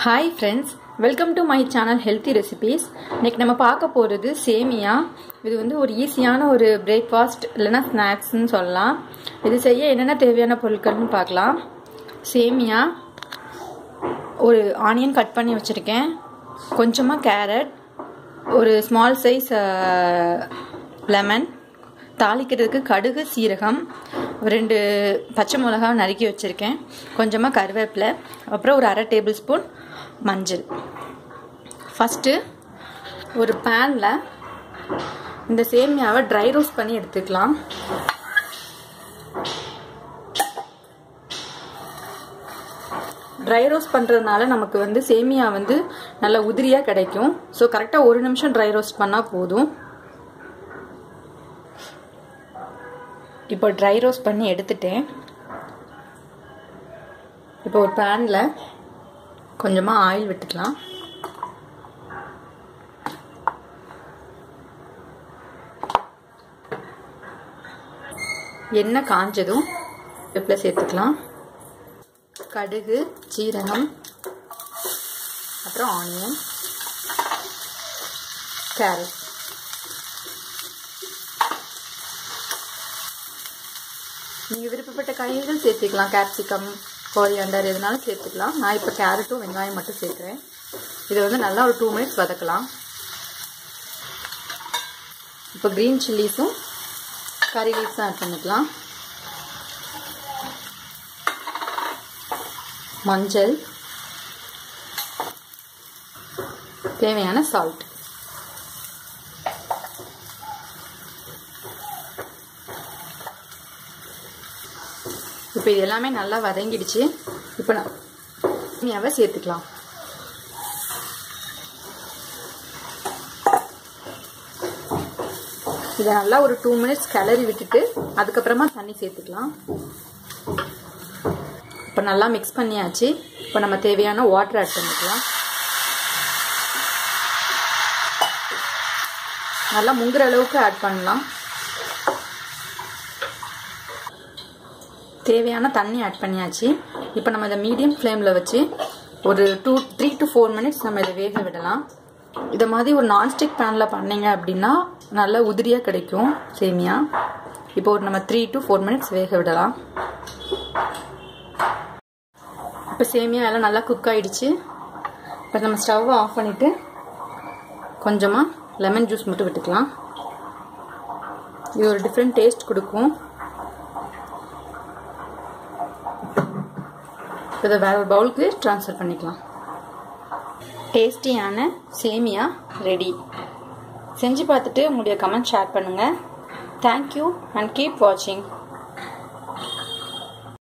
Hi friends, welcome to my channel Healthy Recipes. இன்னைக்கு நம்ம பார்க்க போறது சேமியா. இது வந்து ஒரு ஈஸியான ஒரு பிரேக்ஃபாஸ்ட் இல்லனா ஸ்நாக்ஸ் னு சொல்லலாம். இது செய்ய என்னென்ன தேவையான பொருட்கள்னு பார்க்கலாம். சேமியா, ஒரு ஆனியன் கட் பண்ணி வச்சிருக்கேன். கொஞ்சமா கேரட், ஒரு ஸ்மால் சைஸ் லெமன், தாளிக்கிறதுக்கு கடுகு, சீரகம், 2 பச்சை மிளகாய் நறுக்கி வச்சிருக்கேன். கொஞ்சமா கறிவேப்பிலை, அப்புறம் ஒரு 1/2 டேபிள் ஸ்பூன் மஞ்சள். ஃபர்ஸ்ட் ஒரு பேன்ல இந்த சேமியாவை ட்ரை ரோஸ்ட் பண்ணி எடுத்துக்கலாம். ட்ரை ரோஸ்ட் பண்றதுனால நமக்கு வந்து சேமியா வந்து நல்ல உதிரியா கிடைக்கும். ஸோ கரெக்டா 1 நிமிஷம் ட்ரை ரோஸ்ட் பண்ணா போதும். இப்போ ட்ரை ரோஸ்ட் பண்ணி எடுத்துட்டேன். இப்போ ஒரு பேன்ல கொஞ்சமா ஆயில் விட்டுக்கலாம். எண்ணெய் காஞ்சதும் வேப்பிலை சேர்த்துக்கலாம். கடுகு, சீரகம், அப்புறம் ஆனியன், கேரட். நீங்க விருப்பப்பட்ட காய்கறிகள் சேர்த்துக்கலாம். கேப்சிகம், கோரியாண்டர் எதுனாலும் சேர்த்துக்கலாம். நான் இப்போ கேரட்டும் வெங்காயம் மட்டும் சேர்க்குறேன். இதை வந்து நல்லா ஒரு 2 மினிட்ஸ் வதக்கலாம். இப்போ கிரீன் சில்லிஸும் கறி லீவ்ஸும் ஆட் பண்ணிக்கலாம். மஞ்சள், தேவையான சால்ட். இப்போ இது எல்லாமே நல்லா வதங்கிடுச்சு. இப்போ நான் சேமியாவை சேர்த்துக்கலாம். இதை நல்லா ஒரு 2 மினிட்ஸ் கிளறி விட்டுட்டு அதுக்கப்புறமா தண்ணி சேர்த்துக்கலாம். இப்போ நல்லா மிக்ஸ் பண்ணியாச்சு. இப்போ நம்ம தேவையான வாட்டர் ஆட் பண்ணிக்கலாம். நல்லா முங்குற அளவுக்கு ஆட் பண்ணலாம். தேவையான தண்ணி ஆட் பண்ணியாச்சு. இப்போ நம்ம இதை மீடியம் ஃப்ளேமில் வச்சு ஒரு 3 to 4 மினிட்ஸ் நம்ம இதை வேக விடலாம். இதை மாதிரி ஒரு நான்ஸ்டிக் பேனில் பண்ணீங்க அப்படின்னா நல்லா உதிரியாக கிடைக்கும் சேமியா. இப்போ ஒரு நம்ம 3 to 4 மினிட்ஸ் வேக விடலாம். இப்போ சேமியா எல்லாம் நல்லா குக் ஆகிடுச்சு. இப்போ நம்ம ஸ்டவ்வை ஆஃப் பண்ணிவிட்டு கொஞ்சமாக லெமன் ஜூஸ் மட்டும் விட்டுக்கலாம். இது ஒரு டிஃப்ரெண்ட் டேஸ்ட் கொடுக்கும். இதை வேற ஒரு பவுலுக்கு ட்ரான்ஸ்ஃபர் பண்ணிக்கலாம். டேஸ்டியான சேமியா ரெடி. செஞ்சு பார்த்துட்டு உங்களுடைய கமெண்ட் ஷேர் பண்ணுங்கள். தேங்க்யூ அண்ட் கீப் வாட்சிங்.